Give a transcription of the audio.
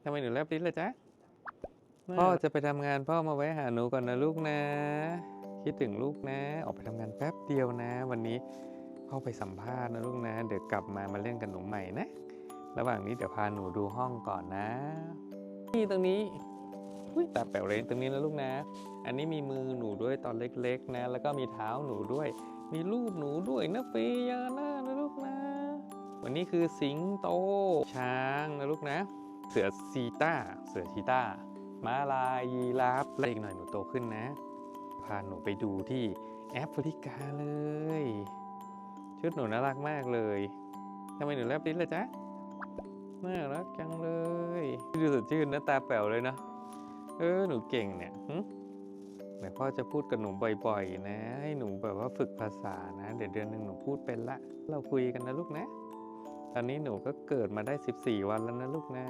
ทำไมหนูแลบลิ้นล่ะจ๊ะพ่อจะไปทำงานพ่อมาแวะหาหนูก่อนนะลูกนะคิดถึงลูกนะออกไปทำงานแป๊บเดียวนะ วันนี้พ่อไปสัมภาษณ์นะลูกนะเดี๋ยวกลับมาเล่นกับหนูใหม่นะระหว่างนี้เดี๋ยวพาหนูดูห้องก่อนนะนี่ตรงนี้ตาแป๋วเลยตรงนี้นะลูกนะอันนี้มีมือหนูด้วยตอนเล็กๆนะแล้วก็มีเท้าหนูด้วยมีรูปหนูด้วยนะเฟียนะลูกนะวันนี้คือสิงโตช้างนะลูกนะเสือชีต้าม้าลายยีราฟและอีกหน่อยหนูโตขึ้นนะพาหนูไปดูที่แอฟริกาเลยชุดหนูน่ารักมากเลยทำไมหนูแลบลิ้นล่ะจ๊ะน่ารักจังเลยดูสดชื่นนะตาแป๋วเลยนะหนูเก่งเนี่ยเดี๋ยวพ่อจะพูดกับหนูบ่อยๆนะให้หนูแบบว่าฝึกภาษานะเดี๋ยวเดือนหนึ่งหนูพูดเป็นละเราคุยกันนะลูกนะตอนนี้หนูก็เกิดมาได้14 วันแล้วนะลูกนะ